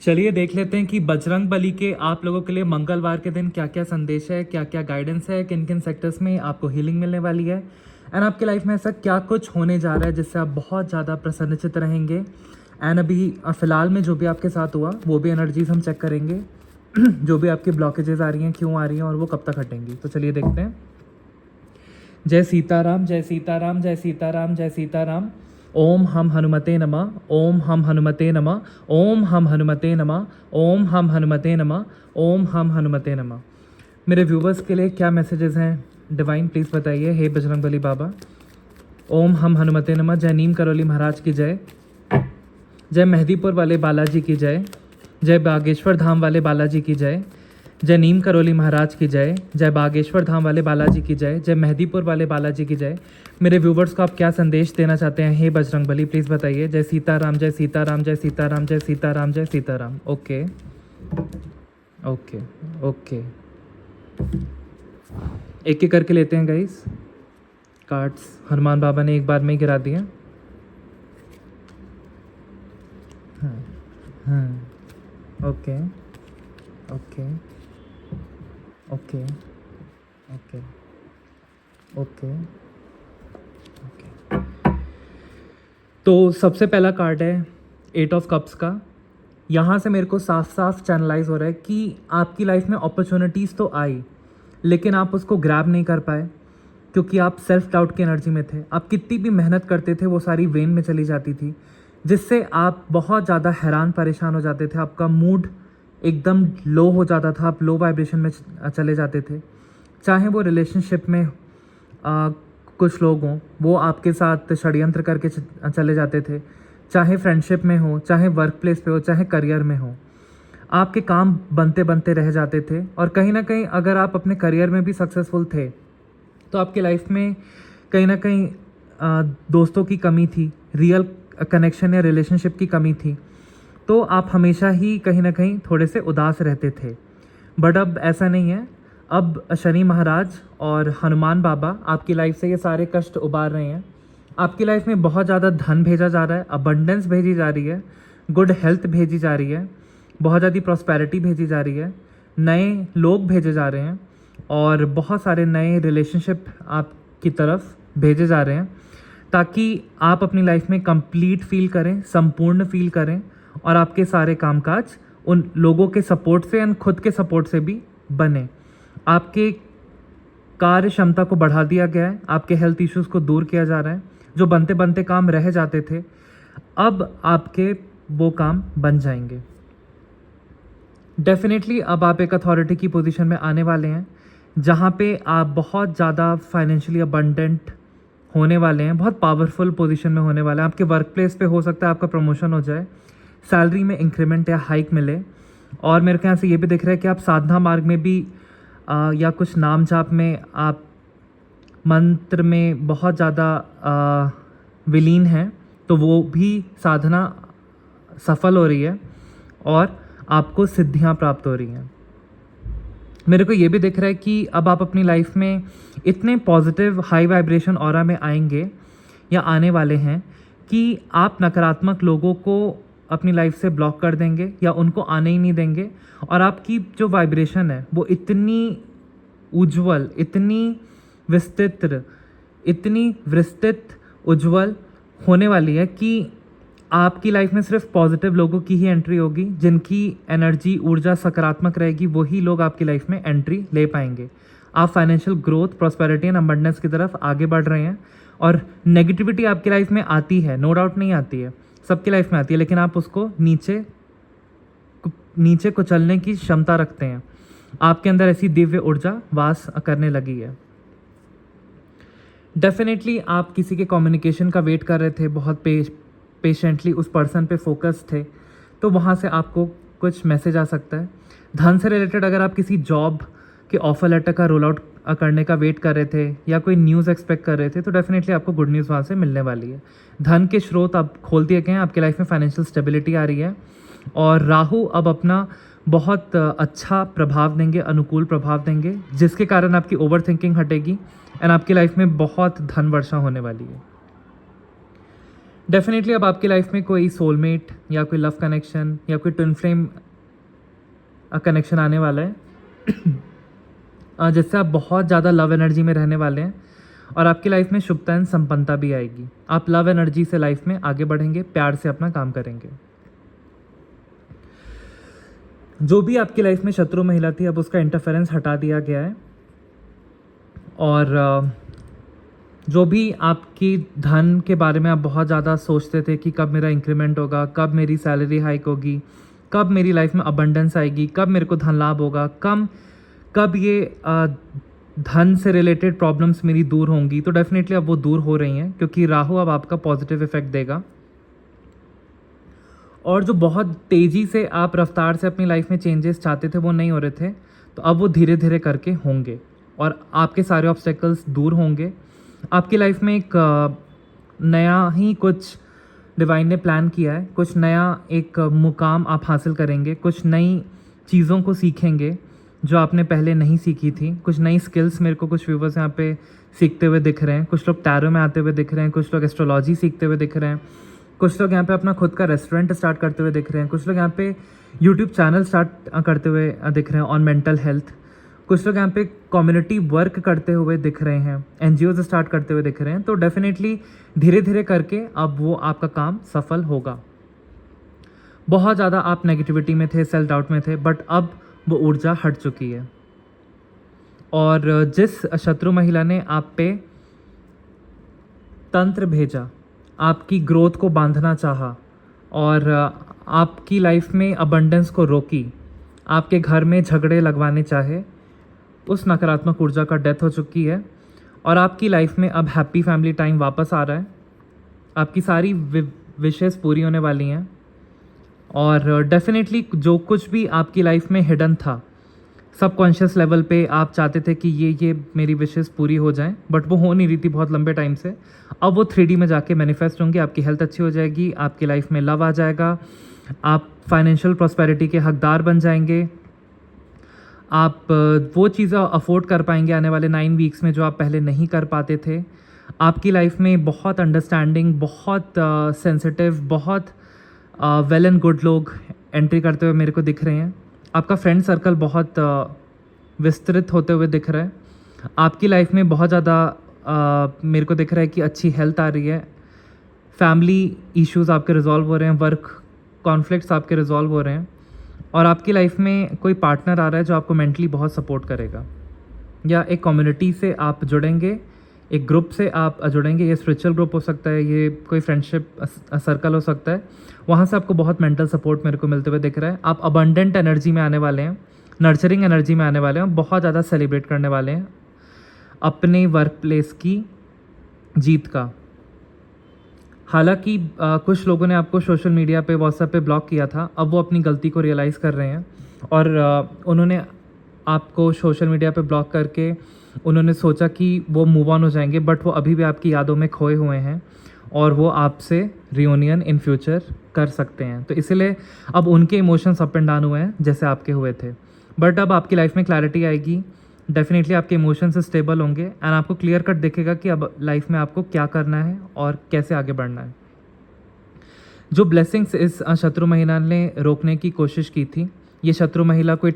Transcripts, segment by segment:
चलिए देख लेते हैं कि बजरंग बली के आप लोगों के लिए मंगलवार के दिन क्या क्या संदेश है, क्या क्या गाइडेंस है, किन किन सेक्टर्स में आपको हीलिंग मिलने वाली है एंड आपके लाइफ में ऐसा क्या कुछ होने जा रहा है जिससे आप बहुत ज़्यादा प्रसन्नचित रहेंगे। एंड अभी फ़िलहाल में जो भी आपके साथ हुआ वो भी एनर्जीज हम चेक करेंगे जो भी आपकी ब्लॉकेजेस आ रही हैं, क्यों आ रही हैं और वो कब तक हटेंगी। तो चलिए देखते हैं। जय सीताराम, जय सीताराम, जय सीताराम, जय सीताराम। ओम हम हनुमते नमः, ओम हम हनुमते नमः, ओम हम हनुमते नमः, ओम हम हनुमते नमः, ओम हम हनुमते नमः। मेरे व्यूवर्स के लिए क्या मैसेजेस हैं डिवाइन, प्लीज़ बताइए। हे बजरंग बली बाबा, ओम हम हनुमते नमः। जय नीम करौली महाराज की जय, जय मेहदीपुर वाले बालाजी की जय, जय बागेश्वर धाम वाले बालाजी की जय, जय नीम करौली महाराज की जय, जय बागेश्वर धाम वाले बालाजी की जय, जय मेहदीपुर वाले बालाजी की जय। मेरे व्यूवर्स को आप क्या संदेश देना चाहते हैं हे बजरंग बली, प्लीज़ बताइए। जय सीताराम, जय सीताराम, जय सीताराम, जय सीताराम, जय सीताराम। ओके ओके ओके, एक एक करके लेते हैं गाइस। कार्ड्स हनुमान बाबा ने एक बार में ही गिरा दिए। Okay okay okay okay okay okay. तो सबसे पहला कार्ड है 8 ऑफ कप्स का। यहाँ से मेरे को साफ साफ चैनलाइज हो रहा है कि आपकी लाइफ में अपॉर्चुनिटीज़ तो आई लेकिन आप उसको ग्रैब नहीं कर पाए क्योंकि आप सेल्फ डाउट की एनर्जी में थे। आप कितनी भी मेहनत करते थे वो सारी वेन में चली जाती थी, जिससे आप बहुत ज़्यादा हैरान परेशान हो जाते थे। आपका मूड एकदम लो हो जाता था, आप लो वाइब्रेशन में चले जाते थे। चाहे वो रिलेशनशिप में कुछ लोग हों, वो आपके साथ षड्यंत्र करके चले जाते थे, चाहे फ्रेंडशिप में हो, चाहे वर्क प्लेस पे हो, चाहे करियर में हो, आपके काम बनते बनते रह जाते थे। और कहीं ना कहीं अगर आप अपने करियर में भी सक्सेसफुल थे तो आपकी लाइफ में कहीं ना कहीं दोस्तों की कमी थी, रियल कनेक्शन या रिलेशनशिप की कमी थी, तो आप हमेशा ही कहीं ना कहीं थोड़े से उदास रहते थे। बट अब ऐसा नहीं है। अब शनि महाराज और हनुमान बाबा आपकी लाइफ से ये सारे कष्ट उबार रहे हैं। आपकी लाइफ में बहुत ज़्यादा धन भेजा जा रहा है, अबंडेंस भेजी जा रही है, गुड हेल्थ भेजी जा रही है, बहुत ज़्यादा प्रॉस्पेरिटी भेजी जा रही है, नए लोग भेजे जा रहे हैं और बहुत सारे नए रिलेशनशिप आपकी तरफ भेजे जा रहे हैं ताकि आप अपनी लाइफ में कंप्लीट फील करें, संपूर्ण फील करें और आपके सारे कामकाज उन लोगों के सपोर्ट से एंड खुद के सपोर्ट से भी बने। आपके कार्य क्षमता को बढ़ा दिया गया है, आपके हेल्थ इश्यूज़ को दूर किया जा रहा है। जो बनते बनते काम रह जाते थे अब आपके वो काम बन जाएंगे। डेफिनेटली अब आप एक अथॉरिटी की पोजीशन में आने वाले हैं जहाँ पे आप बहुत ज़्यादा फाइनेंशियली अबंडेंट होने वाले हैं, बहुत पावरफुल पोजीशन में होने वाले हैं। आपके वर्क प्लेस पे हो सकता है आपका प्रमोशन हो जाए, सैलरी में इंक्रीमेंट या हाइक मिले। और मेरे ख्याल से ये भी दिख रहा है कि आप साधना मार्ग में भी या कुछ नाम जाप में आप मंत्र में बहुत ज़्यादा विलीन हैं, तो वो भी साधना सफल हो रही है और आपको सिद्धियां प्राप्त हो रही हैं। मेरे को ये भी दिख रहा है कि अब आप अपनी लाइफ में इतने पॉजिटिव हाई वाइब्रेशन ऑरा में आएंगे या आने वाले हैं कि आप नकारात्मक लोगों को अपनी लाइफ से ब्लॉक कर देंगे या उनको आने ही नहीं देंगे। और आपकी जो वाइब्रेशन है वो इतनी उज्जवल, इतनी विस्तृत उज्जवल होने वाली है कि आपकी लाइफ में सिर्फ पॉजिटिव लोगों की ही एंट्री होगी। जिनकी एनर्जी ऊर्जा सकारात्मक रहेगी वही लोग आपकी लाइफ में एंट्री ले पाएंगे। आप financial growth, prosperity and abundance की तरफ आगे बढ़ रहे हैं। और नेगेटिविटी आपकी लाइफ में आती है, नो डाउट नहीं आती है, सबकी लाइफ में आती है, लेकिन आप उसको नीचे कुचलने की क्षमता रखते हैं। आपके अंदर ऐसी दिव्य ऊर्जा वास करने लगी है। डेफिनेटली आप किसी के कम्युनिकेशन का वेट कर रहे थे, बहुत पेशेंटली उस पर्सन पे फोकस थे, तो वहाँ से आपको कुछ मैसेज आ सकता है। धन से रिलेटेड अगर आप किसी जॉब के ऑफर लेटर का रोल आउट करने का वेट कर रहे थे या कोई न्यूज़ एक्सपेक्ट कर रहे थे, तो डेफिनेटली आपको गुड न्यूज़ वहाँ से मिलने वाली है। धन के स्रोत अब खोल दिए गए हैं, आपकी लाइफ में फाइनेंशियल स्टेबिलिटी आ रही है और राहु अब अपना बहुत अच्छा प्रभाव देंगे, अनुकूल प्रभाव देंगे, जिसके कारण आपकी ओवर थिंकिंग हटेगी एंड आपकी लाइफ में बहुत धन वर्षा होने वाली है। डेफिनेटली अब आपकी लाइफ में कोई सोलमेट या कोई लव कनेक्शन या कोई ट्विन फ्लेम कनेक्शन आने वाला है जिससे आप बहुत ज़्यादा लव एनर्जी में रहने वाले हैं और आपकी लाइफ में शुभता एंड संपन्नता भी आएगी। आप लव एनर्जी से लाइफ में आगे बढ़ेंगे, प्यार से अपना काम करेंगे। जो भी आपकी लाइफ में शत्रु महिला थी अब उसका इंटरफेरेंस हटा दिया गया है और जो भी आपकी धन के बारे में आप बहुत ज़्यादा सोचते थे कि कब मेरा इंक्रीमेंट होगा, कब मेरी सैलरी हाइक होगी, कब मेरी लाइफ में अबंडेंस आएगी, कब मेरे को धन लाभ होगा, कब ये धन से रिलेटेड प्रॉब्लम्स मेरी दूर होंगी, तो डेफिनेटली अब वो दूर हो रही हैं क्योंकि राहु अब आपका पॉजिटिव इफेक्ट देगा। और जो बहुत तेज़ी से आप रफ्तार से अपनी लाइफ में चेंजेस चाहते थे वो नहीं हो रहे थे, तो अब वो धीरे धीरे करके होंगे और आपके सारे ऑब्स्टेकल्स दूर होंगे। आपकी लाइफ में एक नया ही कुछ डिवाइन ने प्लान किया है, कुछ नया एक मुकाम आप हासिल करेंगे, कुछ नई चीज़ों को सीखेंगे जो आपने पहले नहीं सीखी थी, कुछ नई स्किल्स मेरे को कुछ व्यूवर्स यहाँ पे सीखते हुए दिख रहे हैं, कुछ लोग टैरो में आते हुए दिख रहे हैं, कुछ लोग एस्ट्रोलॉजी सीखते हुए दिख रहे हैं, कुछ लोग यहाँ पे अपना खुद का रेस्टोरेंट स्टार्ट करते हुए दिख रहे हैं, कुछ लोग यहाँ पे यूट्यूब चैनल स्टार्ट करते हुए दिख रहे हैं ऑन मेंटल हेल्थ, कुछ लोग यहाँ पे कम्युनिटी वर्क करते हुए दिख रहे हैं, एनजीओज स्टार्ट करते हुए दिख रहे हैं। तो डेफिनेटली धीरे धीरे करके अब वो आपका काम सफल होगा। बहुत ज़्यादा आप नेगेटिविटी में थे, सेल्फ डाउट में थे, बट अब वो ऊर्जा हट चुकी है। और जिस शत्रु महिला ने आप पे तंत्र भेजा, आपकी ग्रोथ को बांधना चाहा और आपकी लाइफ में अबंडेंस को रोकी, आपके घर में झगड़े लगवाने चाहे, उस नकारात्मक ऊर्जा का डेथ हो चुकी है और आपकी लाइफ में अब हैप्पी फैमिली टाइम वापस आ रहा है। आपकी सारी विशेस पूरी होने वाली हैं और डेफिनेटली जो कुछ भी आपकी लाइफ में हिडन था, सबकॉन्शियस लेवल पे आप चाहते थे कि ये मेरी विशेस पूरी हो जाएं, बट वो हो नहीं रही थी बहुत लंबे टाइम से, अब वो 3D में जाके मैनिफेस्ट होंगे। आपकी हेल्थ अच्छी हो जाएगी, आपकी लाइफ में लव आ जाएगा, आप फाइनेंशियल प्रॉस्पेरिटी के हकदार बन जाएंगे, आप वो चीज़ें अफोर्ड कर पाएंगे आने वाले 9 वीक्स में जो आप पहले नहीं कर पाते थे। आपकी लाइफ में बहुत अंडरस्टैंडिंग, बहुत सेंसिटिव, बहुत वेल एंड गुड लोग एंट्री करते हुए मेरे को दिख रहे हैं। आपका फ्रेंड सर्कल बहुत विस्तृत होते हुए दिख रहा है। आपकी लाइफ में बहुत ज़्यादा मेरे को दिख रहा है कि अच्छी हेल्थ आ रही है, फैमिली इश्यूज़ आपके रिजॉल्व हो रहे हैं, वर्क कॉन्फ्लिक्ट्स आपके रिजॉल्व हो रहे हैं और आपकी लाइफ में कोई पार्टनर आ रहा है जो आपको मेंटली बहुत सपोर्ट करेगा, या एक कम्युनिटी से आप जुड़ेंगे, एक ग्रुप से आप जुड़ेंगे। ये स्पिरिचुअल ग्रुप हो सकता है, ये कोई फ्रेंडशिप सर्कल हो सकता है, वहाँ से आपको बहुत मेंटल सपोर्ट मेरे को मिलते हुए दिख रहा है। आप अबंडेंट एनर्जी में आने वाले हैं, नर्चरिंग एनर्जी में आने वाले हैं, बहुत ज़्यादा सेलिब्रेट करने वाले हैं अपने वर्क प्लेस की जीत का। हालांकि कुछ लोगों ने आपको सोशल मीडिया पे, व्हाट्सएप पे ब्लॉक किया था, अब वो अपनी गलती को रियलाइज़ कर रहे हैं और उन्होंने आपको सोशल मीडिया पे ब्लॉक करके उन्होंने सोचा कि वो मूव ऑन हो जाएंगे, बट वो अभी भी आपकी यादों में खोए हुए हैं और वो आपसे रियूनियन इन फ्यूचर कर सकते हैं। तो इसलिए अब उनके इमोशंस अप एंड डाउन हुए हैं जैसे आपके हुए थे, बट अब आपकी लाइफ में क्लैरिटी आएगी, डेफिनेटली आपके इमोशंस स्टेबल होंगे एंड आपको क्लियर कट दिखेगा कि अब लाइफ में आपको क्या करना है और कैसे आगे बढ़ना है। जो ब्लेसिंग्स इस शत्रु महिला ने रोकने की कोशिश की थी, ये शत्रु महिला कोई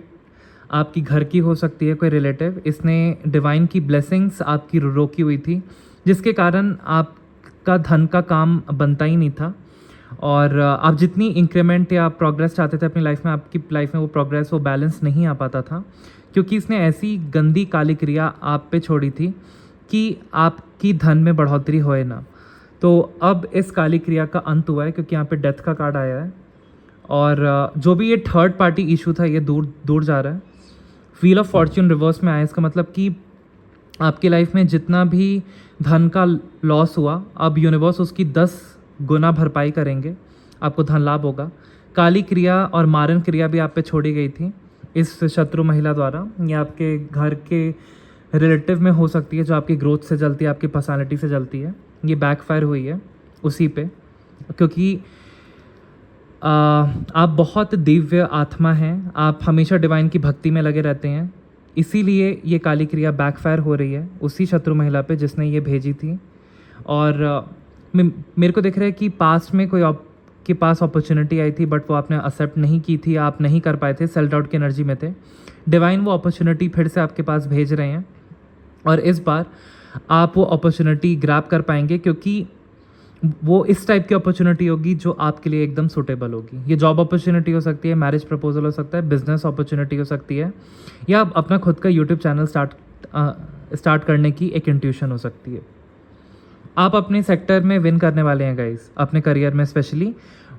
आपकी घर की हो सकती है, कोई रिलेटिव, इसने डिवाइन की ब्लेसिंग्स आपकी रोकी हुई थी जिसके कारण आपका धन का काम बनता ही नहीं था और आप जितनी इंक्रीमेंट या प्रोग्रेस चाहते थे अपनी लाइफ में, आपकी लाइफ में वो प्रोग्रेस, वो बैलेंस नहीं आ पाता था क्योंकि इसने ऐसी गंदी काली क्रिया आप पे छोड़ी थी कि आपकी धन में बढ़ोतरी होए ना। तो अब इस काली क्रिया का अंत हुआ है क्योंकि यहाँ पे डेथ का कार्ड आया है और जो भी ये थर्ड पार्टी इशू था ये दूर जा रहा है। व्हील ऑफ फॉर्च्यून रिवर्स में आया, इसका मतलब कि आपकी लाइफ में जितना भी धन का लॉस हुआ अब यूनिवर्स उसकी 10 गुना भरपाई करेंगे, आपको धन लाभ होगा। काली क्रिया और मारन क्रिया भी आप पे छोड़ी गई थी इस शत्रु महिला द्वारा, या आपके घर के रिलेटिव में हो सकती है जो आपकी ग्रोथ से जलती है, आपकी पर्सनालिटी से जलती है, ये बैकफायर हुई है उसी पे क्योंकि आप बहुत दिव्य आत्मा हैं, आप हमेशा डिवाइन की भक्ति में लगे रहते हैं, इसीलिए ये काली क्रिया बैकफायर हो रही है उसी शत्रु महिला पे जिसने ये भेजी थी। और मेरे को दिख रहा है कि पास्ट में कोई आपके पास अपॉर्चुनिटी आई थी बट वो आपने एक्सेप्ट नहीं की थी, आप नहीं कर पाए थे, सेल्फ डाउट की एनर्जी में थे। डिवाइन वो अपॉर्चुनिटी फिर से आपके पास भेज रहे हैं और इस बार आप वो अपॉर्चुनिटी ग्रैब कर पाएंगे, क्योंकि वो इस टाइप की अपॉर्चुनिटी होगी जो आपके लिए एकदम सूटेबल होगी। ये जॉब अपॉर्चुनिटी हो सकती है, मैरिज प्रपोजल हो सकता है, बिजनेस अपॉर्चुनिटी हो सकती है, या अपना खुद का यूट्यूब चैनल स्टार्ट करने की एक इंट्यूशन हो सकती है। आप अपने सेक्टर में विन करने वाले हैं गाइस, अपने करियर में स्पेशली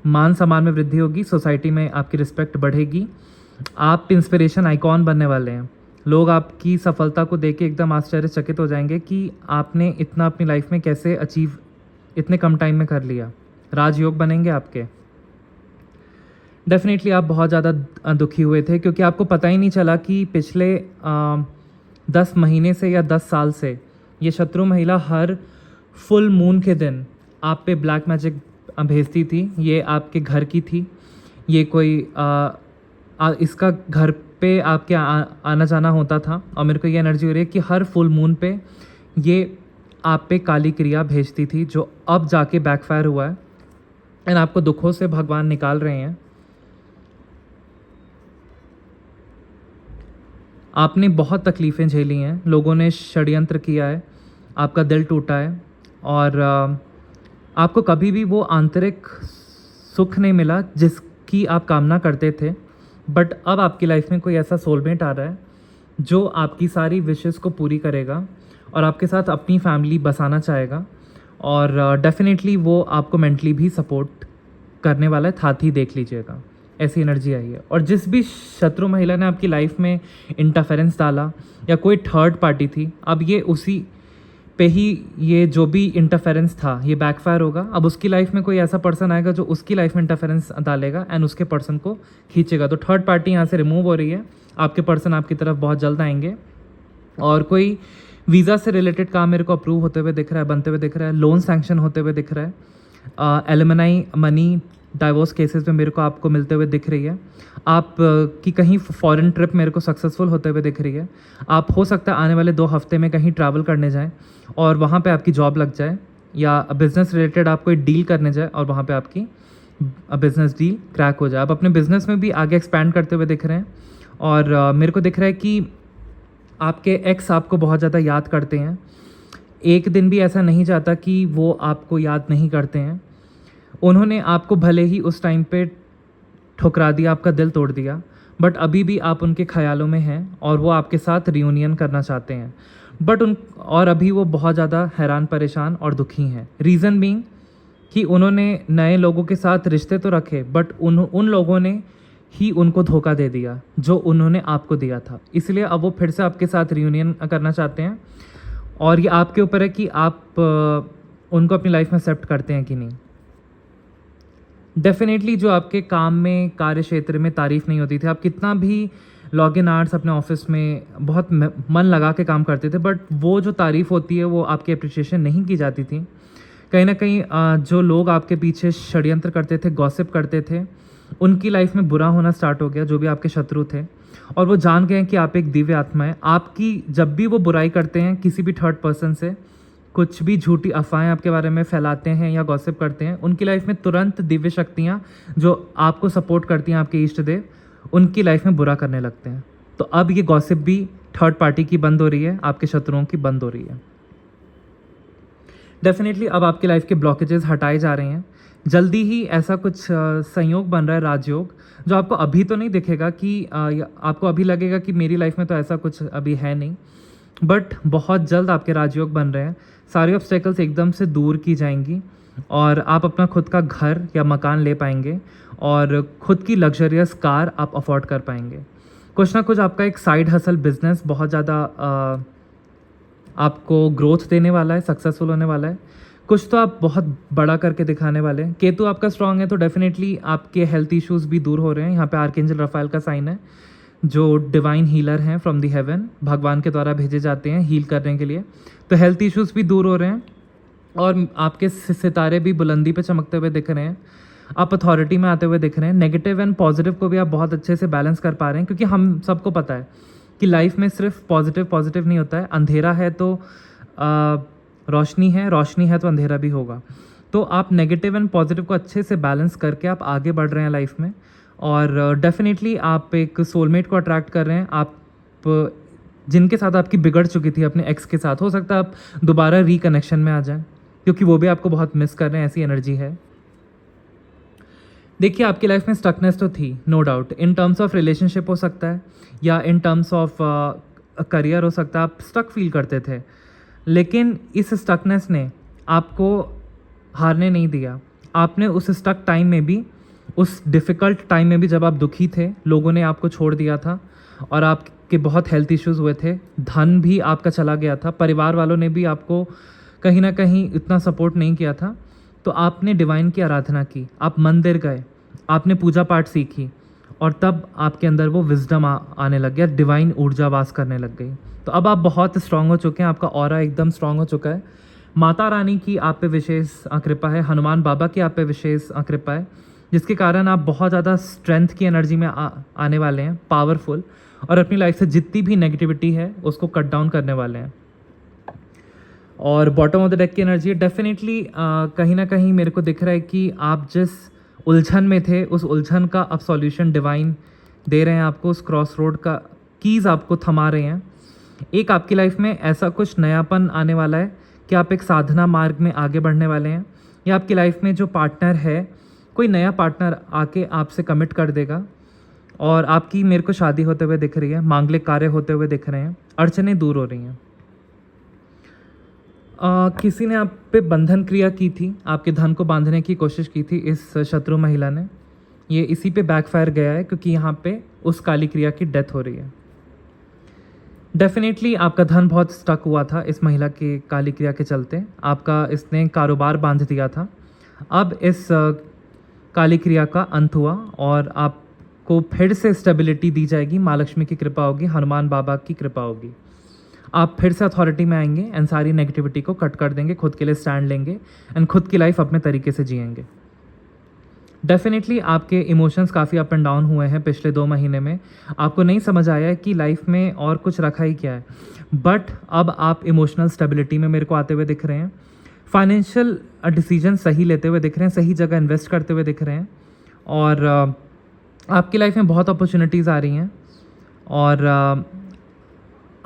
मान सम्मान में वृद्धि होगी, सोसाइटी में आपकी रिस्पेक्ट बढ़ेगी, आप इंस्पिरेशन आइकॉन बनने वाले हैं। लोग आपकी सफलता को देख के एकदम आश्चर्यचकित हो जाएंगे कि आपने इतना अपनी लाइफ में कैसे अचीव इतने कम टाइम में कर लिया। राजयोग बनेंगे आपके। डेफिनेटली आप बहुत ज़्यादा दुखी हुए थे क्योंकि आपको पता ही नहीं चला कि पिछले 10 महीने से या 10 साल से ये शत्रु महिला हर फुल मून के दिन आप पे ब्लैक मैजिक भेजती थी। ये आपके घर की थी, ये कोई इसका घर पे आपके आना जाना होता था और मेरे को ये एनर्जी हो रही है कि हर फुल मून पे ये आप पे काली क्रिया भेजती थी, जो अब जाके बैकफायर हुआ है एंड आपको दुखों से भगवान निकाल रहे हैं। आपने बहुत तकलीफ़ें झेली हैं, लोगों ने षड्यंत्र किया है, आपका दिल टूटा है और आपको कभी भी वो आंतरिक सुख नहीं मिला जिसकी आप कामना करते थे। बट अब आपकी लाइफ में कोई ऐसा सोलमेट आ रहा है जो आपकी सारी विशेस को पूरी करेगा और आपके साथ अपनी फैमिली बसाना चाहेगा और डेफिनेटली वो आपको मेंटली भी सपोर्ट करने वाला है, साथ ही देख लीजिएगा, ऐसी एनर्जी आई है। और जिस भी शत्रु महिला ने आपकी लाइफ में इंटरफेरेंस डाला या कोई थर्ड पार्टी थी, अब ये उसी पे ही ये जो भी इंटरफेरेंस था ये बैकफायर होगा। अब उसकी लाइफ में कोई ऐसा पर्सन आएगा जो उसकी लाइफ में इंटरफेरेंस डालेगा एंड उसके पर्सन को खींचेगा। तो थर्ड पार्टी यहाँ से रिमूव हो रही है, आपके पर्सन आपकी तरफ बहुत जल्द आएंगे और कोई वीज़ा से रिलेटेड काम मेरे को अप्रूव होते हुए दिख रहा है, बनते हुए दिख रहा है, लोन सैंक्शन होते हुए दिख रहा है, एलिमनाई मनी डाइवोर्स केसेस में मेरे को आपको मिलते हुए दिख रही है, आप की कहीं फॉरेन ट्रिप मेरे को सक्सेसफुल होते हुए दिख रही है। आप हो सकता है आने वाले 2 हफ्ते में कहीं ट्रैवल करने जाएं और वहाँ पे आपकी जॉब लग जाए, या बिज़नेस रिलेटेड आप कोई डील करने जाए और वहाँ पे आपकी बिज़नेस डील क्रैक हो जाए। आप अपने बिज़नेस में भी आगे एक्सपैंड करते हुए दिख रहे हैं और मेरे को दिख रहा है कि आपके एक्स आपको बहुत ज़्यादा याद करते हैं। एक दिन भी ऐसा नहीं जाता कि वो आपको याद नहीं करते हैं। उन्होंने आपको भले ही उस टाइम पे ठुकरा दिया, आपका दिल तोड़ दिया, बट अभी भी आप उनके ख्यालों में हैं और वो आपके साथ रियूनियन करना चाहते हैं। और अभी वो बहुत ज़्यादा हैरान परेशान और दुखी हैं। रीज़न बीइंग कि उन्होंने नए लोगों के साथ रिश्ते तो रखे बट उन लोगों ने ही उनको धोखा दे दिया जो उन्होंने आपको दिया था। इसलिए अब वो फिर से आपके साथ रियूनियन करना चाहते हैं और ये आपके ऊपर है कि आप उनको अपनी लाइफ में एक्सेप्ट करते हैं कि नहीं। डेफिनेटली जो आपके काम में, कार्य क्षेत्र में तारीफ़ नहीं होती थी, आप कितना भी लॉग इन आवर्स अपने ऑफिस में बहुत मन लगा के काम करते थे, बट वो जो तारीफ़ होती है वो आपकी अप्रिशिएशन नहीं की जाती थी। कहीं ना कहीं जो लोग आपके पीछे षड्यंत्र करते थे, गॉसिप करते थे, उनकी लाइफ में बुरा होना स्टार्ट हो गया, जो भी आपके शत्रु थे, और वो जान गए कि आप एक दिव्य आत्मा है। आपकी जब भी वो बुराई करते हैं किसी भी थर्ड पर्सन से, कुछ भी झूठी अफवाहें आपके बारे में फैलाते हैं या गॉसिप करते हैं, उनकी लाइफ में तुरंत दिव्य शक्तियाँ जो आपको सपोर्ट करती हैं, आपके इष्ट देव, उनकी लाइफ में बुरा करने लगते हैं। तो अब ये गॉसिप भी थर्ड पार्टी की बंद हो रही है, आपके शत्रुओं की बंद हो रही है। डेफिनेटली अब आपकी लाइफ के ब्लॉकेजेस हटाए जा रहे हैं। जल्दी ही ऐसा कुछ संयोग बन रहा है, राजयोग, जो आपको अभी तो नहीं दिखेगा कि आपको अभी लगेगा कि मेरी लाइफ में तो ऐसा कुछ अभी है नहीं, बट बहुत जल्द आपके राजयोग बन रहे हैं। सारी ऑब्स्टेकल्स एकदम से दूर की जाएंगी और आप अपना खुद का घर या मकान ले पाएंगे और खुद की लग्जरियस कार आप अफोर्ड कर पाएंगे। कुछ ना कुछ आपका एक साइड हसल बिजनेस बहुत ज़्यादा आपको ग्रोथ देने वाला है, सक्सेसफुल होने वाला है। कुछ तो आप बहुत बड़ा करके दिखाने वाले हैं। केतु आपका स्ट्रांग है तो डेफिनेटली आपके हेल्थ इश्यूज़ भी दूर हो रहे हैं। यहाँ पे आर्कएंजल रफाएल का साइन है, जो डिवाइन हीलर हैं फ्रॉम द हेवन, भगवान के द्वारा भेजे जाते हैं हील करने के लिए। तो हेल्थ इश्यूज़ भी दूर हो रहे हैं और आपके सितारे भी बुलंदी पे चमकते हुए दिख रहे हैं। आप अथॉरिटी में आते हुए दिख रहे हैं। नेगेटिव एंड पॉजिटिव को भी आप बहुत अच्छे से बैलेंस कर पा रहे हैं, क्योंकि हम सबको पता है कि लाइफ में सिर्फ पॉजिटिव नहीं होता है। अंधेरा है तो रोशनी है, रोशनी है तो अंधेरा भी होगा। तो आप नेगेटिव एंड पॉजिटिव को अच्छे से बैलेंस करके आप आगे बढ़ रहे हैं लाइफ में। और डेफिनेटली आप एक सोलमेट को अट्रैक्ट कर रहे हैं। आप जिनके साथ आपकी बिगड़ चुकी थी अपने एक्स के साथ, हो सकता है आप दोबारा रिकनेक्शन में आ जाएं, क्योंकि वो भी आपको बहुत मिस कर रहे हैं, ऐसी एनर्जी है। देखिए, आपकी लाइफ में स्टकनेस तो थी, no doubt. In terms of relationship हो सकता है या इन टर्म्स ऑफ करियर हो सकता है, आप स्टक फील करते थे। लेकिन इस स्टकनेस ने आपको हारने नहीं दिया। आपने उस स्टक टाइम में भी, उस डिफ़िकल्ट टाइम में भी, जब आप दुखी थे, लोगों ने आपको छोड़ दिया था और आपके बहुत हेल्थ इश्यूज़ हुए थे, धन भी आपका चला गया था, परिवार वालों ने भी आपको कहीं ना कहीं इतना सपोर्ट नहीं किया था, तो आपने डिवाइन की आराधना की, आप मंदिर गए, आपने पूजा पाठ सीखी और तब आपके अंदर वो विजडम आने लग गया, डिवाइन ऊर्जा वास करने लग गई। तो अब आप बहुत स्ट्रांग हो चुके हैं, आपका ऑरा एकदम स्ट्रांग हो चुका है। माता रानी की आप पे विशेष कृपा है, हनुमान बाबा की आप पे विशेष कृपा है, जिसके कारण आप बहुत ज़्यादा स्ट्रेंथ की एनर्जी में आने वाले हैं, पावरफुल, और अपनी लाइफ से जितनी भी नेगेटिविटी है उसको कट डाउन करने वाले हैं। और बॉटम ऑफ द डेक की एनर्जी है डेफिनेटली, कहीं ना कहीं मेरे को दिख रहा है कि आप जिस उलझन में थे, उस उलझन का अब सॉल्यूशन डिवाइन दे रहे हैं आपको, उस क्रॉस रोड का कीज़ आपको थमा रहे हैं। एक आपकी लाइफ में ऐसा कुछ नयापन आने वाला है कि आप एक साधना मार्ग में आगे बढ़ने वाले हैं, या आपकी लाइफ में जो पार्टनर है, कोई नया पार्टनर आके आपसे कमिट कर देगा और आपकी मेरे को शादी होते हुए दिख रही है, मांगलिक कार्य होते हुए दिख रहे हैं, अड़चनें दूर हो रही हैं। किसी ने आप पे बंधन क्रिया की थी, आपके धन को बांधने की कोशिश की थी इस शत्रु महिला ने, ये इसी पे बैकफायर गया है, क्योंकि यहाँ पे उस काली क्रिया की डेथ हो रही है। डेफिनेटली आपका धन बहुत स्टक हुआ था इस महिला की काली क्रिया के चलते, आपका इसने कारोबार बांध दिया था। अब इस काली क्रिया का अंत हुआ और आपको फिर से स्टेबिलिटी दी जाएगी, माँ लक्ष्मी की कृपा होगी, हनुमान बाबा की कृपा होगी। आप फिर से अथॉरिटी में आएंगे एंड सारी नेगेटिविटी को कट कर देंगे, खुद के लिए स्टैंड लेंगे एंड खुद की लाइफ अपने तरीके से जिएंगे। डेफिनेटली आपके इमोशंस काफ़ी अप एंड डाउन हुए हैं पिछले 2 महीने में, आपको नहीं समझ आया है कि लाइफ में और कुछ रखा ही क्या है, बट अब आप इमोशनल स्टेबिलिटी में मेरे को आते हुए दिख रहे हैं, फाइनेंशियल डिसीजन सही लेते हुए दिख रहे हैं, सही जगह इन्वेस्ट करते हुए दिख रहे हैं, और आपकी लाइफ में बहुत अपॉर्चुनिटीज़ आ रही हैं, और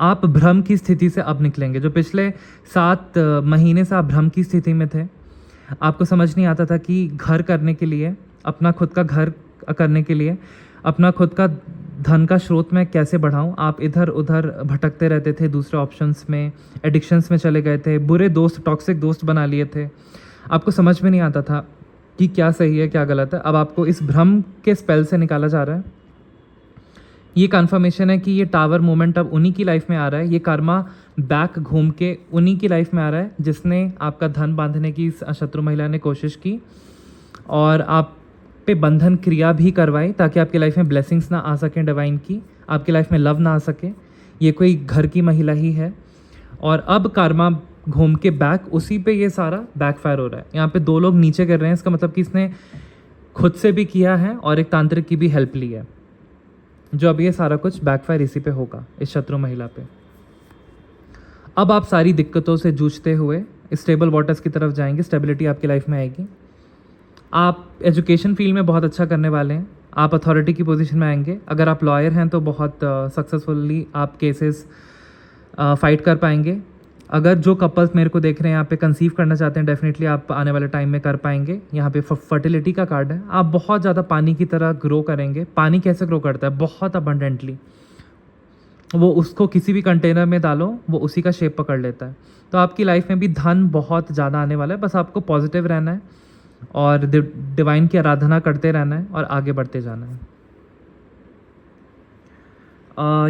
आप भ्रम की स्थिति से अब निकलेंगे। जो पिछले 7 महीने से आप भ्रम की स्थिति में थे, आपको समझ नहीं आता था कि घर करने के लिए, अपना खुद का घर करने के लिए, अपना खुद का धन का स्रोत मैं कैसे बढ़ाऊं, आप इधर उधर भटकते रहते थे, दूसरे ऑप्शंस में, एडिक्शंस में चले गए थे, बुरे दोस्त, टॉक्सिक दोस्त बना लिए थे, आपको समझ में नहीं आता था कि क्या सही है क्या गलत है। अब आपको इस भ्रम के स्पेल से निकाला जा रहा है। ये कन्फर्मेशन है कि ये टावर मोमेंट अब उन्हीं की लाइफ में आ रहा है, ये कर्मा बैक घूम के उन्हीं की लाइफ में आ रहा है जिसने आपका धन बांधने की शत्रु महिला ने कोशिश की और आप पे बंधन क्रिया भी करवाई, ताकि आपकी लाइफ में ब्लेसिंग्स ना आ सकें डिवाइन की, आपकी लाइफ में लव ना आ सके। ये कोई घर की महिला ही है और अब कर्मा घूम के बैक उसी पे ये सारा बैकफायर हो रहा है। यहाँ पे 2 लोग नीचे गिर रहे हैं, इसका मतलब कि इसने खुद से भी किया है और एक तांत्रिक की भी हेल्प ली है, जो अब ये सारा कुछ बैकफायर इसी पे होगा, इस शत्रु महिला पे। अब आप सारी दिक्कतों से जूझते हुए स्टेबल वाटर्स की तरफ जाएंगे, स्टेबिलिटी आपकी लाइफ में आएगी। आप एजुकेशन फील्ड में बहुत अच्छा करने वाले हैं, आप अथॉरिटी की पोजीशन में आएंगे। अगर आप लॉयर हैं तो बहुत सक्सेसफुली आप केसेस फाइट कर पाएंगे। अगर जो कपल्स मेरे को देख रहे हैं यहाँ पे कंसीव करना चाहते हैं, डेफिनेटली आप आने वाले टाइम में कर पाएंगे। यहाँ पे फर्टिलिटी का कार्ड है, आप बहुत ज़्यादा पानी की तरह ग्रो करेंगे। पानी कैसे ग्रो करता है? बहुत अबंडेंटली, वो उसको किसी भी कंटेनर में डालो वो उसी का शेप पकड़ लेता है। तो आपकी लाइफ में भी धन बहुत ज़्यादा आने वाला है, बस आपको पॉजिटिव रहना है और डिवाइन की आराधना करते रहना है और आगे बढ़ते जाना है।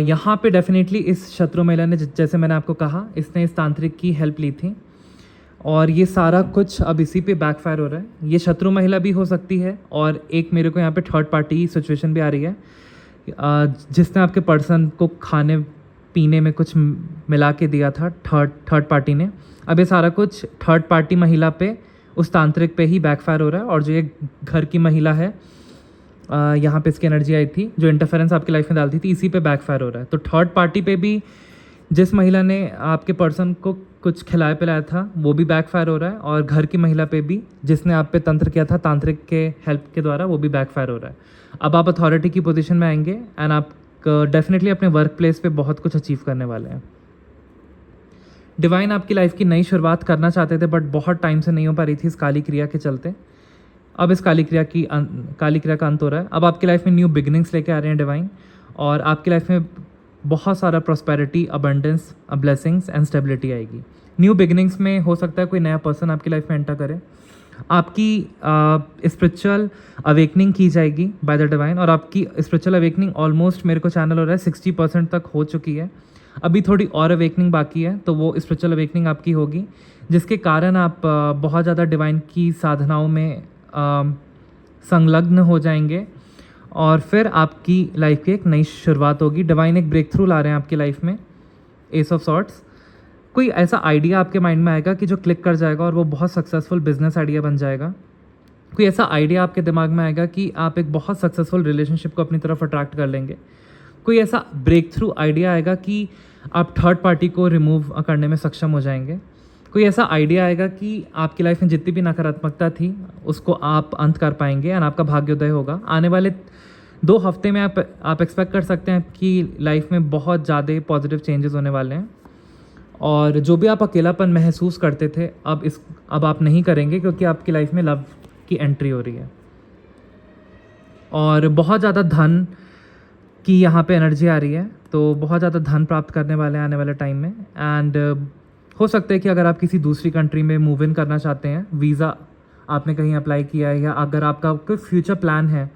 यहाँ पे डेफिनेटली इस शत्रु महिला ने, जैसे मैंने आपको कहा, इसने इस तांत्रिक की हेल्प ली थी और ये सारा कुछ अब इसी पे बैकफायर हो रहा है। ये शत्रु महिला भी हो सकती है और एक मेरे को यहाँ पे थर्ड पार्टी सिचुएशन भी आ रही है, जिसने आपके पर्सन को खाने पीने में कुछ मिला के दिया था, थर्ड पार्टी ने। अब ये सारा कुछ थर्ड पार्टी महिला पे, उस तांत्रिक पे ही बैकफायर हो रहा है। और जो ये घर की महिला है, यहाँ पे इसकी एनर्जी आई थी, जो इंटरफेरेंस आपकी लाइफ में डालती थी, इसी पे बैकफायर हो रहा है। तो थर्ड पार्टी पे भी जिस महिला ने आपके पर्सन को कुछ खिलाया पिलाया था वो भी बैकफायर हो रहा है, और घर की महिला पे भी जिसने आप पे तंत्र किया था तांत्रिक के हेल्प के द्वारा वो भी बैकफायर हो रहा है। अब आप अथॉरिटी की पोजीशन में आएंगे एंड आप डेफिनेटली अपने वर्क प्लेस पे बहुत कुछ अचीव करने वाले हैं। डिवाइन आपकी लाइफ की नई शुरुआत करना चाहते थे बट बहुत टाइम से नहीं हो पा रही थी इस काली क्रिया के चलते। अब इस काली क्रिया का अंत हो रहा है। अब आपकी लाइफ में न्यू बिगिनिंग्स लेके आ रहे हैं डिवाइन, और आपकी लाइफ में बहुत सारा prosperity, abundance, blessings and stability आएगी। न्यू बिगिनिंग्स में हो सकता है कोई नया पर्सन आपकी लाइफ में एंटर करे, आपकी स्पिरिचुअल अवेकनिंग की जाएगी बाय द डिवाइन, और आपकी स्पिरिचुअल अवेकनिंग ऑलमोस्ट मेरे को चैनल हो रहा है 60% तक हो चुकी है। अभी थोड़ी और अवेकनिंग बाकी है, तो वो स्पिरिचुअल अवेकनिंग आपकी होगी, जिसके कारण आप बहुत ज़्यादा डिवाइन की साधनाओं में संलग्न हो जाएंगे, और फिर आपकी लाइफ की एक नई शुरुआत होगी। डिवाइन एक ब्रेक थ्रू ला रहे हैं आपकी लाइफ में, एस ऑफ सॉर्ट्स। कोई ऐसा आइडिया आपके माइंड में आएगा कि जो क्लिक कर जाएगा और वो बहुत सक्सेसफुल बिजनेस आइडिया बन जाएगा। कोई ऐसा आइडिया आपके दिमाग में आएगा कि आप एक बहुत सक्सेसफुल रिलेशनशिप को अपनी तरफ अट्रैक्ट कर लेंगे। कोई ऐसा ब्रेक थ्रू आइडिया आएगा कि आप थर्ड पार्टी को रिमूव करने में सक्षम हो जाएंगे। कोई ऐसा आइडिया आएगा कि आपकी लाइफ में जितनी भी नकारात्मकता थी उसको आप अंत कर पाएंगे एंड आपका भाग्योदय होगा। आने वाले 2 हफ्ते में आप एक्सपेक्ट कर सकते हैं कि लाइफ में बहुत ज़्यादा पॉजिटिव चेंजेस होने वाले हैं, और जो भी आप अकेलापन महसूस करते थे अब आप नहीं करेंगे, क्योंकि आपकी लाइफ में लव की एंट्री हो रही है। और बहुत ज़्यादा धन की यहाँ पे एनर्जी आ रही है, तो बहुत ज़्यादा धन प्राप्त करने वाले हैं आने वाले टाइम में। एंड हो सकता है कि अगर आप किसी दूसरी कंट्री में मूव इन करना चाहते हैं, वीज़ा आपने कहीं अप्लाई किया है, या अगर आपका कोई फ्यूचर प्लान है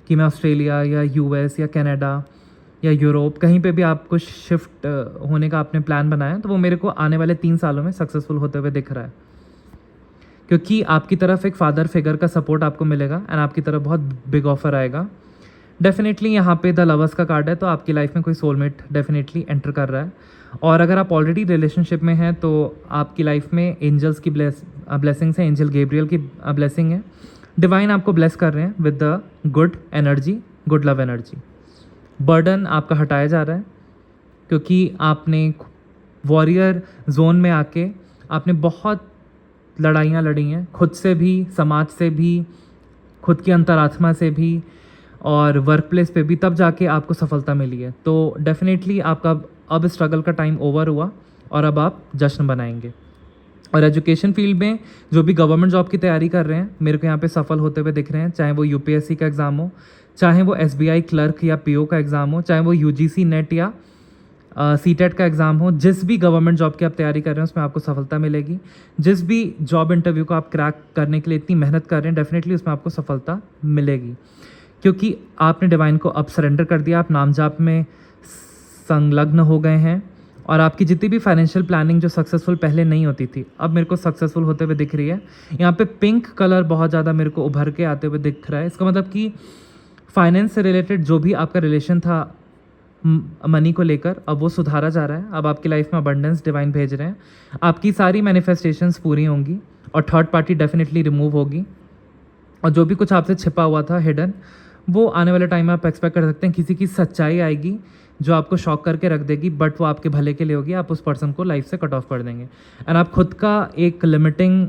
कि मैं ऑस्ट्रेलिया या यूएस या कनाडा या यूरोप कहीं पे भी आपको शिफ्ट होने का आपने प्लान बनाया है, तो वो मेरे को आने वाले 3 सालों में सक्सेसफुल होते हुए दिख रहा है, क्योंकि आपकी तरफ एक फादर फिगर का सपोर्ट आपको मिलेगा एंड आपकी तरफ बहुत बिग ऑफर आएगा। डेफिनेटली यहाँ पे द लवर्स का कार्ड है, तो आपकी लाइफ में कोई सोलमेट डेफिनेटली एंटर कर रहा है। और अगर आप ऑलरेडी रिलेशनशिप में हैं तो आपकी लाइफ में एंजल्स की ब्लेसिंग्स हैं, एंजल गैब्रियल की ब्लेसिंग है। डिवाइन आपको ब्लेस कर रहे हैं with the good energy, good love energy. Burden आपका हटाया जा रहा है, क्योंकि आपने वॉरियर जोन में आके आपने बहुत लड़ाइयाँ लड़ी हैं, खुद से भी, समाज से भी, खुद की अंतरात्मा से भी, और वर्क प्लेस पे भी, तब जाके आपको सफलता मिली है। तो डेफिनेटली आपका अब स्ट्रगल का टाइम ओवर हुआ और अब आप जश्न बनाएंगे। और एजुकेशन फील्ड में जो भी गवर्नमेंट जॉब की तैयारी कर रहे हैं, मेरे को यहाँ पे सफल होते हुए दिख रहे हैं, चाहे वो यूपीएससी का एग्ज़ाम हो, चाहे वो एसबीआई क्लर्क या पीओ का एग्ज़ाम हो, चाहे वो यूजीसी नेट या सीटेट का एग्ज़ाम हो। जिस भी गवर्नमेंट जॉब की आप तैयारी कर रहे हैं उसमें आपको सफलता मिलेगी। जिस भी जॉब इंटरव्यू को आप क्रैक करने के लिए इतनी मेहनत कर रहे हैं, डेफिनेटली उसमें आपको सफलता मिलेगी, क्योंकि आपने डिवाइन को अब सरेंडर कर दिया, आप नाम जाप में संलग्न हो गए हैं, और आपकी जितनी भी फाइनेंशियल प्लानिंग जो सक्सेसफुल पहले नहीं होती थी, अब मेरे को सक्सेसफुल होते हुए दिख रही है। यहाँ पे पिंक कलर बहुत ज़्यादा मेरे को उभर के आते हुए दिख रहा है। इसका मतलब कि फाइनेंस से रिलेटेड जो भी आपका रिलेशन था मनी को लेकर, अब वो सुधारा जा रहा है। अब आपकी लाइफ में अबंडेंस डिवाइन भेज रहे हैं, आपकी सारी मैनिफेस्टेशंस पूरी होंगी, और थर्ड पार्टी डेफिनेटली रिमूव होगी, और जो भी कुछ आपसे छिपा हुआ था हिडन, वो आने वाले टाइम में आप एक्सपेक्ट कर सकते हैं। किसी की सच्चाई आएगी जो आपको शॉक करके रख देगी, बट वो आपके भले के लिए होगी। आप उस पर्सन को लाइफ से कट ऑफ कर देंगे, एंड आप खुद का एक लिमिटिंग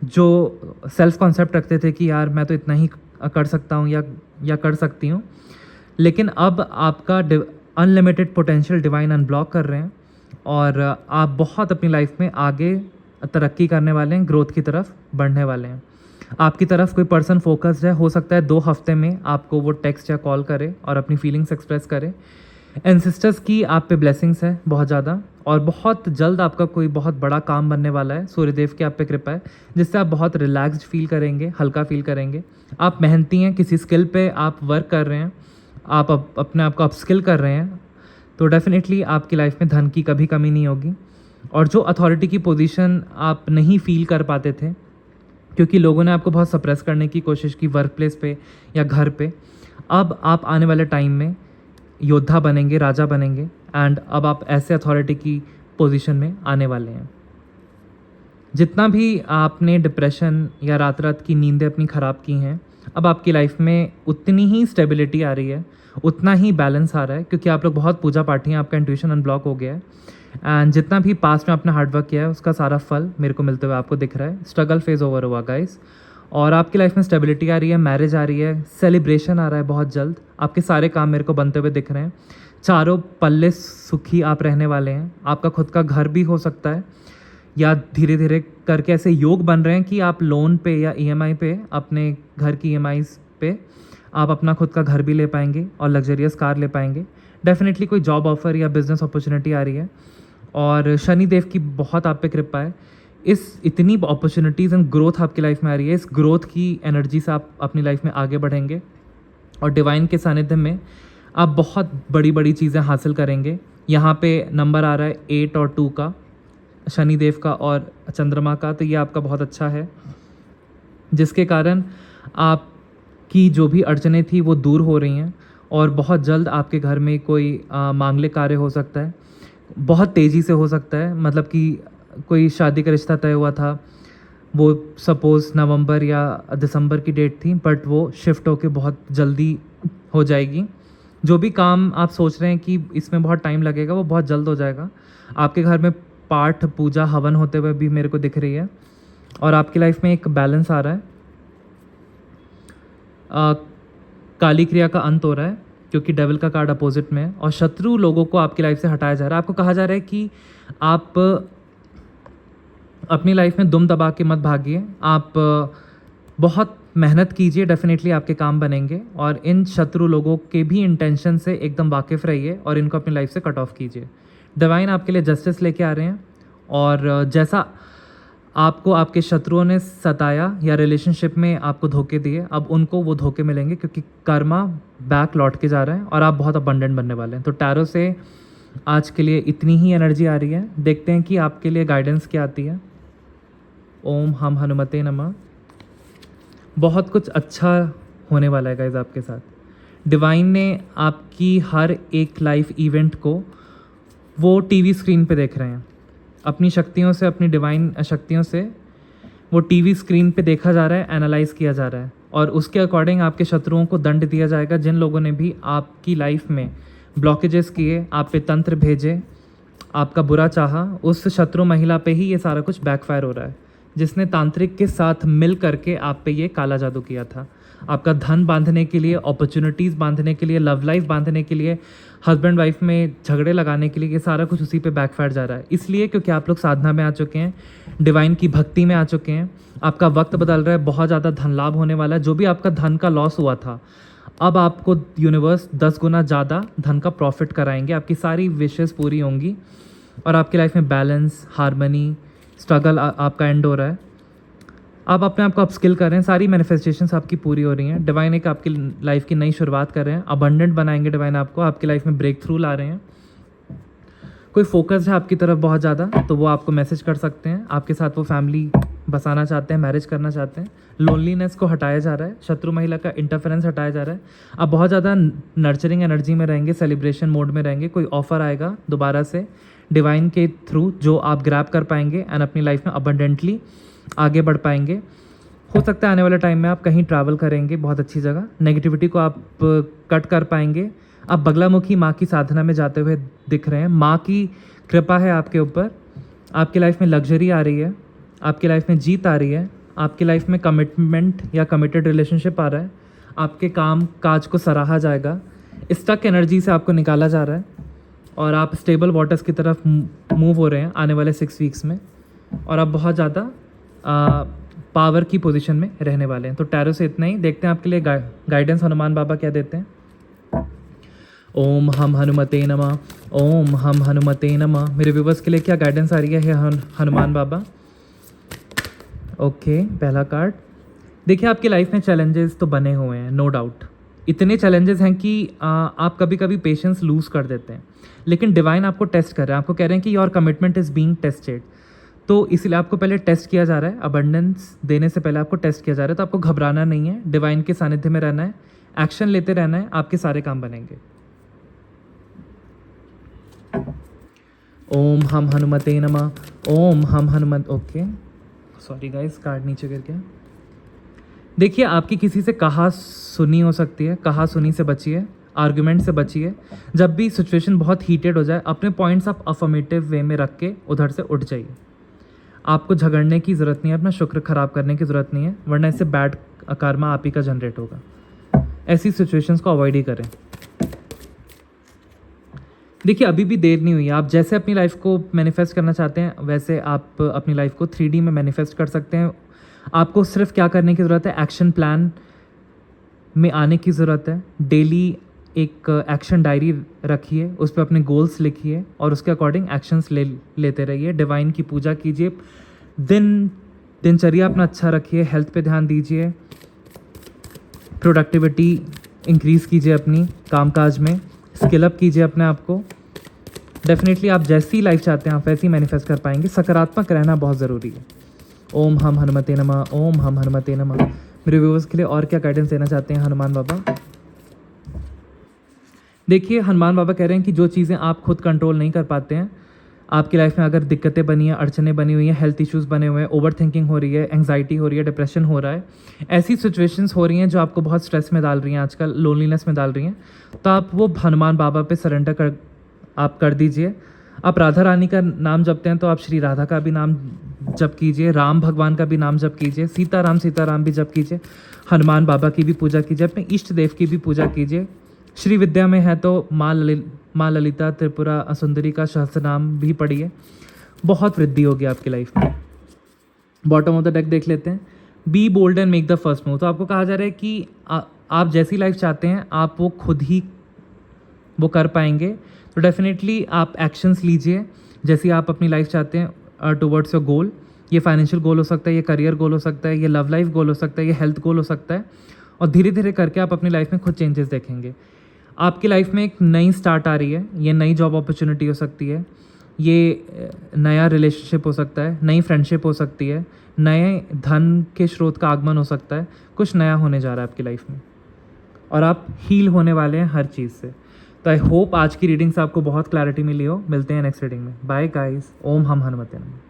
जो सेल्फ कॉन्सेप्ट रखते थे कि यार मैं तो इतना ही कर सकता हूँ या कर सकती हूँ, लेकिन अब आपका अनलिमिटेड पोटेंशियल डिवाइन अनब्लॉक कर रहे हैं, और आप बहुत अपनी लाइफ में आगे तरक्की करने वाले हैं, ग्रोथ की तरफ बढ़ने वाले हैं। आपकी तरफ कोई पर्सन फोकस्ड है, हो सकता है 2 हफ्ते में आपको वो टेक्स्ट या कॉल करे और अपनी फीलिंग्स एक्सप्रेस करे। एंसेस्टर्स की आप पे ब्लेसिंग्स है बहुत ज़्यादा, और बहुत जल्द आपका कोई बहुत बड़ा काम बनने वाला है। सूर्यदेव की आप पे कृपा है, जिससे आप बहुत रिलैक्स्ड फील करेंगे, हल्का फील करेंगे। आप मेहनती हैं, किसी स्किल पे आप वर्क कर रहे हैं, आप अपने आप को अपस्किल कर रहे हैं, तो डेफिनेटली आपकी लाइफ में धन की कभी कमी नहीं होगी। और जो अथॉरिटी की पोजीशन आप नहीं फील कर पाते थे, क्योंकि लोगों ने आपको बहुत सप्रेस करने की कोशिश की वर्क प्लेस पे या घर पे, अब आप आने वाले टाइम में योद्धा बनेंगे, राजा बनेंगे, एंड अब आप ऐसे अथॉरिटी की पोजीशन में आने वाले हैं। जितना भी आपने डिप्रेशन या रात रात की नींदें अपनी ख़राब की हैं, अब आपकी लाइफ में उतनी ही स्टेबिलिटी आ रही है, उतना ही बैलेंस आ रहा है, क्योंकि आप लोग बहुत पूजा पाठी हैं, आपका इंट्यूशन अनब्लॉक हो गया है, एंड जितना भी पास्ट में आपने हार्डवर्क किया है उसका सारा फल मेरे को मिलते हुए आपको दिख रहा है। स्ट्रगल फेज ओवर हुआ गाइस, और आपकी लाइफ में स्टेबिलिटी आ रही है, मैरिज आ रही है, सेलिब्रेशन आ रहा है बहुत जल्द। आपके सारे काम मेरे को बनते हुए दिख रहे हैं। चारों पल्ले सुखी आप रहने वाले हैं। आपका खुद का घर भी हो सकता है, या धीरे धीरे करके ऐसे योग बन रहे हैं कि आप लोन पे या ईएमआई पे, अपने घर की ईएमआईज पे आप अपना खुद का घर भी ले पाएंगे और लग्जरियस कार ले पाएंगे। डेफिनेटली कोई जॉब ऑफर या बिजनेस अपॉर्चुनिटी आ रही है, और शनि देव की बहुत आप पे कृपा है। इस इतनी अपॉर्चुनिटीज़ एंड ग्रोथ आपकी लाइफ में आ रही है। इस ग्रोथ की एनर्जी से आप अपनी लाइफ में आगे बढ़ेंगे, और डिवाइन के सानिध्य में आप बहुत बड़ी बड़ी चीज़ें हासिल करेंगे। यहाँ पे नंबर आ रहा है 8 और 2 का, शनिदेव का और चंद्रमा का, तो ये आपका बहुत अच्छा है, जिसके कारण आपकी जो भी अड़चनें थी वो दूर हो रही हैं, और बहुत जल्द आपके घर में कोई मांगलिक कार्य हो सकता है, बहुत तेज़ी से हो सकता है। मतलब कि कोई शादी का रिश्ता तय हुआ था, वो सपोज़ नवंबर या दिसंबर की डेट थी, बट वो शिफ्ट होके बहुत जल्दी हो जाएगी। जो भी काम आप सोच रहे हैं कि इसमें बहुत टाइम लगेगा, वो बहुत जल्द हो जाएगा। आपके घर में पाठ पूजा हवन होते हुए भी मेरे को दिख रही है, और आपकी लाइफ में एक बैलेंस आ रहा है। काली क्रिया का अंत हो रहा है, क्योंकि डेविल का कार्ड अपोजिट में है, और शत्रु लोगों को आपकी लाइफ से हटाया जा रहा है। आपको कहा जा रहा है कि आप अपनी लाइफ में दुम दबा के मत भागिए, आप बहुत मेहनत कीजिए, डेफिनेटली आपके काम बनेंगे। और इन शत्रु लोगों के भी इंटेंशन से एकदम वाकिफ़ रहिए, और इनको अपनी लाइफ से कट ऑफ कीजिए। डिवाइन आपके लिए जस्टिस लेके आ रहे हैं, और जैसा आपको आपके शत्रुओं ने सताया या रिलेशनशिप में आपको धोखे दिए, अब उनको वो धोखे मिलेंगे, क्योंकि कर्मा बैक लौट के जा रहा है, और आप बहुत अबंडेंट बनने वाले हैं। तो टैरो से आज के लिए इतनी ही एनर्जी आ रही है। देखते हैं कि आपके लिए गाइडेंस क्या आती है। ओम हम हनुमते नमः। बहुत कुछ अच्छा होने वाला है गाइज आपके साथ। डिवाइन ने आपकी हर एक लाइफ इवेंट को वो टीवी स्क्रीन पे देख रहे हैं, अपनी शक्तियों से, अपनी डिवाइन शक्तियों से वो टीवी स्क्रीन पे देखा जा रहा है, एनालाइज किया जा रहा है, और उसके अकॉर्डिंग आपके शत्रुओं को दंड दिया जाएगा। जिन लोगों ने भी आपकी लाइफ में ब्लॉकेजेस किए, आप पे तंत्र भेजे, आपका बुरा चाहा, उस शत्रु महिला पे ही ये सारा कुछ बैकफायर हो रहा है, जिसने तांत्रिक के साथ मिल करके आप पे ये काला जादू किया था। आपका धन बांधने के लिए, अपॉर्चुनिटीज़ बांधने के लिए, लव लाइफ बांधने के लिए, हस्बैंड वाइफ में झगड़े लगाने के लिए, ये सारा कुछ उसी पे बैकफायर जा रहा है। इसलिए क्योंकि आप लोग साधना में आ चुके हैं, डिवाइन की भक्ति में आ चुके हैं, आपका वक्त बदल रहा है, बहुत ज़्यादा धन लाभ होने वाला है। जो भी आपका धन का लॉस हुआ था, अब आपको यूनिवर्स 10 गुना ज़्यादा धन का प्रॉफिट कराएंगे, आपकी सारी विशेज़ पूरी होंगी, और आपकी लाइफ में बैलेंस, हारमनी, स्ट्रगल आपका एंड हो रहा है। आप अपने आप को अपस्किल कर रहे हैं, सारी मैनिफेस्टेशंस आपकी पूरी हो रही हैं। डिवाइन एक आपकी लाइफ की नई शुरुआत कर रहे हैं, अबंडेंट बनाएंगे डिवाइन आपको, आपकी लाइफ में ब्रेक थ्रू ला रहे हैं। कोई फोकस है आपकी तरफ बहुत ज़्यादा, तो वो आपको मैसेज कर सकते हैं, आपके साथ वो फैमिली बसाना चाहते हैं, मैरिज करना चाहते हैं। लोनलीनेस को हटाया जा रहा है, शत्रु महिला का इंटरफेरेंस हटाया जा रहा है। आप बहुत ज़्यादा नर्चरिंग एनर्जी में रहेंगे, सेलिब्रेशन मोड में रहेंगे। कोई ऑफर आएगा दोबारा से डिवाइन के थ्रू, जो आप ग्रैब कर पाएंगे एंड अपनी लाइफ में अबंडेंटली आगे बढ़ पाएंगे। हो सकता है आने वाले टाइम में आप कहीं ट्रैवल करेंगे बहुत अच्छी जगह, नेगेटिविटी को आप कट कर पाएंगे। आप बगलामुखी माँ की साधना में जाते हुए दिख रहे हैं, माँ की कृपा है आपके ऊपर, आपकी लाइफ में लग्जरी आ रही है, आपकी लाइफ में जीत आ रही है, आपकी लाइफ में कमिटमेंट या कमिटेड रिलेशनशिप आ रहा है, आपके काम काज को सराहा जाएगा, स्टक एनर्जी से आपको निकाला जा रहा है, और आप स्टेबल वाटर्स की तरफ मूव हो रहे हैं आने वाले 6 वीक्स में, और आप बहुत ज़्यादा पावर की पोजीशन में रहने वाले हैं। तो टैरो से इतना ही। देखते हैं आपके लिए गाइडेंस हनुमान बाबा क्या देते हैं। ओम हम हनुमते नमः, ओम हम हनुमते नमः। मेरे व्यूवर्स के लिए क्या गाइडेंस आ रही है हनुमान बाबा। ओके, पहला कार्ड। देखिए, आपकी लाइफ में चैलेंजेस तो बने हुए हैं, नो डाउट। इतने चैलेंजेस हैं कि आप कभी कभी पेशेंस लूज़ कर देते हैं, लेकिन डिवाइन आपको टेस्ट कर रहे हैं, आपको कह रहे हैं कि your commitment is being tested. तो इसलिए आपको पहले टेस्ट किया जा रहा है, अबंडेंस देने से पहले आपको टेस्ट किया जा रहा है। तो आपको घबराना नहीं है, डिवाइन के सानिध्य में रहना है, एक्शन लेते रहना है, आपके सारे काम बनेंगे। ओम हम हनुमते नमः, ओम हम Hanumat. Okay, sorry guys, card नीचे गिर गया। देखिए, आपकी किसी से कहा सुनी हो सकती है, कहा सुनी से बचिए। आर्गुमेंट से बचिए। जब भी सिचुएशन बहुत हीटेड हो जाए, अपने पॉइंट्स आप अफर्मेटिव वे में रख के उधर से उठ जाइए। आपको झगड़ने की ज़रूरत नहीं है, अपना शुक्र ख़राब करने की ज़रूरत नहीं है, वरना इससे बैड कर्मा आप ही का जनरेट होगा। ऐसी सिचुएशंस को अवॉइड ही करें। देखिए, अभी भी देर नहीं हुई है। आप जैसे अपनी लाइफ को मैनिफेस्ट करना चाहते हैं, वैसे आप अपनी लाइफ को 3D में मैनिफेस्ट कर सकते हैं। आपको सिर्फ क्या करने की ज़रूरत है, एक्शन प्लान में आने की ज़रूरत है। डेली एक एक्शन डायरी रखिए, उस पर अपने गोल्स लिखिए और उसके अकॉर्डिंग एक्शंस लेते रहिए। डिवाइन की पूजा कीजिए, दिनचर्या अपना अच्छा रखिए, हेल्थ पे ध्यान दीजिए, प्रोडक्टिविटी इंक्रीज़ कीजिए, अपनी कामकाज में स्किल अप कीजिए अपने आप को। डेफिनेटली आप जैसी लाइफ चाहते हैं आप वैसी मैनिफेस्ट कर पाएंगे। सकारात्मक रहना बहुत ज़रूरी है। ओम हम हनुमते नमः, ओम हम हनुमते नमः। मेरे व्यूवर्स के लिए और क्या गाइडेंस देना चाहते हैं हनुमान बाबा? देखिए, हनुमान बाबा कह रहे हैं कि जो चीज़ें आप खुद कंट्रोल नहीं कर पाते हैं, आपकी लाइफ में अगर दिक्कतें बनी हैं, अड़चनें बनी हुई हैं, हेल्थ इश्यूज़ बने हुए हैं, ओवर थिंकिंग हो रही है, एंग्जाइटी हो रही है, डिप्रेशन हो रहा है, ऐसी सिचुएशंस हो रही हैं जो आपको बहुत स्ट्रेस में डाल रही हैं, आजकल लोनलीनेस में डाल रही हैं, तो आप वो हनुमान बाबा पे सरेंडर कर दीजिए। आप राधा रानी का नाम जपते हैं तो आप श्री राधा का भी नाम जप कीजिए, राम भगवान का भी नाम जप कीजिए, सीताराम भी जप कीजिए, हनुमान बाबा की भी पूजा कीजिए, अपने इष्ट देव की भी पूजा कीजिए। श्री विद्या में है तो माँ ललिता त्रिपुरा सुंदरी का सहस्त्र नाम भी पढ़िए। बहुत वृद्धि होगी आपकी लाइफ में। बॉटम ऑफ द डेक देख लेते हैं। Be bold and make the first move. तो आपको कहा जा रहा है कि आप जैसी लाइफ चाहते हैं आप वो खुद ही वो कर पाएंगे। तो डेफिनेटली आप एक्शंस लीजिए जैसी आप अपनी लाइफ चाहते हैं टुवर्ड्स योर गोल। ये फाइनेंशियल गोल हो सकता है, ये करियर गोल हो सकता है, ये लव लाइफ गोल हो सकता है, ये हेल्थ गोल हो सकता है। और धीरे धीरे करके आप अपनी लाइफ में खुद चेंजेस देखेंगे। आपकी लाइफ में एक नई स्टार्ट आ रही है। ये नई जॉब अपॉर्चुनिटी हो सकती है, ये नया रिलेशनशिप हो सकता है, नई फ्रेंडशिप हो सकती है, नए धन के स्रोत का आगमन हो सकता है। कुछ नया होने जा रहा है आपकी लाइफ में और आप हील होने वाले हैं हर चीज़ से। तो आई होप आज की रीडिंग से आपको बहुत क्लैरिटी मिली हो। मिलते हैं नेक्स्ट रीडिंग में। Bye guys. ओम हम हनुमते नमः।